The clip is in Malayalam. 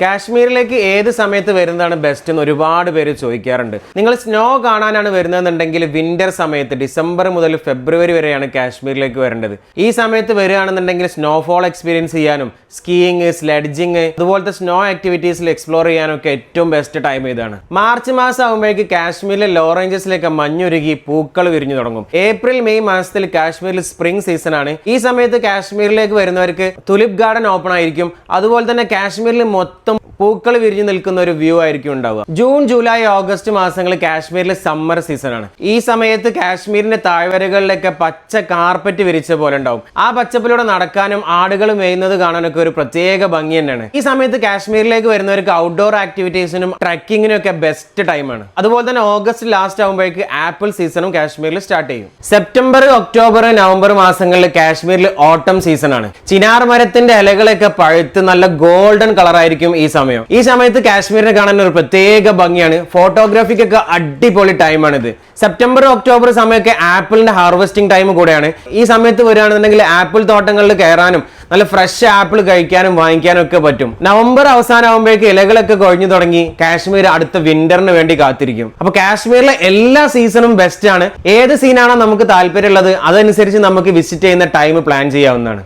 കാശ്മീരിലേക്ക് ഏത് സമയത്ത് വരുന്നതാണ് ബെസ്റ്റ് എന്ന് ഒരുപാട് പേര് ചോദിക്കാറുണ്ട്. നിങ്ങൾ സ്നോ കാണാനാണ് വരുന്നതെന്നുണ്ടെങ്കിൽ വിന്റർ സമയത്ത് ഡിസംബർ മുതൽ ഫെബ്രുവരി വരെയാണ് കാശ്മീരിലേക്ക് വരേണ്ടത്. ഈ സമയത്ത് വരികയാണെന്നുണ്ടെങ്കിൽ സ്നോഫോൾ എക്സ്പീരിയൻസ് ചെയ്യാനും സ്കീയിങ്, സ്ലെഡ്ജിങ്, അതുപോലത്തെ സ്നോ ആക്ടിവിറ്റീസിൽ എക്സ്പ്ലോർ ചെയ്യാനും ഒക്കെ ഏറ്റവും ബെസ്റ്റ് ടൈം ഇതാണ്. മാർച്ച് മാസം ആകുമ്പോഴേക്ക് കാശ്മീരിലെ ലോ റേഞ്ചസിലേക്ക് മഞ്ഞുരുകി പൂക്കൾ വിരിഞ്ഞു തുടങ്ങും. ഏപ്രിൽ മെയ് മാസത്തിൽ കാശ്മീരിൽ സ്പ്രിംഗ് സീസൺ ആണ്. ഈ സമയത്ത് കാശ്മീരിലേക്ക് വരുന്നവർക്ക് തുലിപ് ഗാർഡൻ ഓപ്പൺ ആയിരിക്കും. അതുപോലെ തന്നെ കാശ്മീരിൽ മൊത്തം പൂക്കൾ വിരിഞ്ഞു നിൽക്കുന്ന ഒരു വ്യൂ ആയിരിക്കും ഉണ്ടാവുക. ജൂൺ, ജൂലൈ, ഓഗസ്റ്റ് മാസങ്ങളിൽ കാശ്മീരിലെ സമ്മർ സീസൺ ആണ്. ഈ സമയത്ത് കാശ്മീരിന്റെ താഴ്വരകളിലൊക്കെ പച്ച കാർപ്പറ്റ് വിരിച്ച പോലെ ഉണ്ടാവും. ആ പച്ചപ്പിലൂടെ നടക്കാനും ആടുകൾ മേയുന്നത് കാണാനൊക്കെ ഒരു പ്രത്യേക ഭംഗി തന്നെയാണ്. ഈ സമയത്ത് കാശ്മീരിലേക്ക് വരുന്നവർക്ക് ഔട്ട്ഡോർ ആക്ടിവിറ്റീസിനും ട്രക്കിങ്ങിനും ഒക്കെ ബെസ്റ്റ് ടൈമാണ്. അതുപോലെ തന്നെ ഓഗസ്റ്റ് ലാസ്റ്റ് ആകുമ്പോഴേക്ക് ആപ്പിൾ സീസണും കാശ്മീരിൽ സ്റ്റാർട്ട് ചെയ്യും. സെപ്റ്റംബർ, ഒക്ടോബർ, നവംബർ മാസങ്ങളിൽ കാശ്മീരിൽ ഓട്ടം സീസൺ ആണ്. ചിനാർ മരത്തിന്റെ ഇലകളൊക്കെ പഴുത്ത് നല്ല ഗോൾഡൻ കളർ ആയിരിക്കും ഈ സമയത്ത് കാശ്മീരിനെ കാണാൻ ഒരു പ്രത്യേക ഭംഗിയാണ്. ഫോട്ടോഗ്രാഫിക്കൊക്കെ അടിപൊളി ടൈമാണിത്. സെപ്റ്റംബർ, ഒക്ടോബർ സമയമൊക്കെ ആപ്പിളിന്റെ ഹാർവെസ്റ്റിംഗ് ടൈം കൂടെയാണ്. ഈ സമയത്ത് വരികയാണെന്നുണ്ടെങ്കിൽ ആപ്പിൾ തോട്ടങ്ങളിൽ കയറാനും നല്ല ഫ്രഷ് ആപ്പിൾ കഴിക്കാനും വാങ്ങിക്കാനും ഒക്കെ പറ്റും. നവംബർ അവസാനം ആകുമ്പോഴേക്ക് ഇലകളൊക്കെ കൊഴിഞ്ഞു തുടങ്ങി കാശ്മീർ അടുത്ത വിന്ററിന് വേണ്ടി കാത്തിരിക്കും. അപ്പൊ കാശ്മീരിലെ എല്ലാ സീസണും ബെസ്റ്റ് ആണ്. ഏത് സീനാണോ നമുക്ക് താല്പര്യമുള്ളത് അതനുസരിച്ച് നമുക്ക് വിസിറ്റ് ചെയ്യുന്ന ടൈം പ്ലാൻ ചെയ്യാവുന്നതാണ്.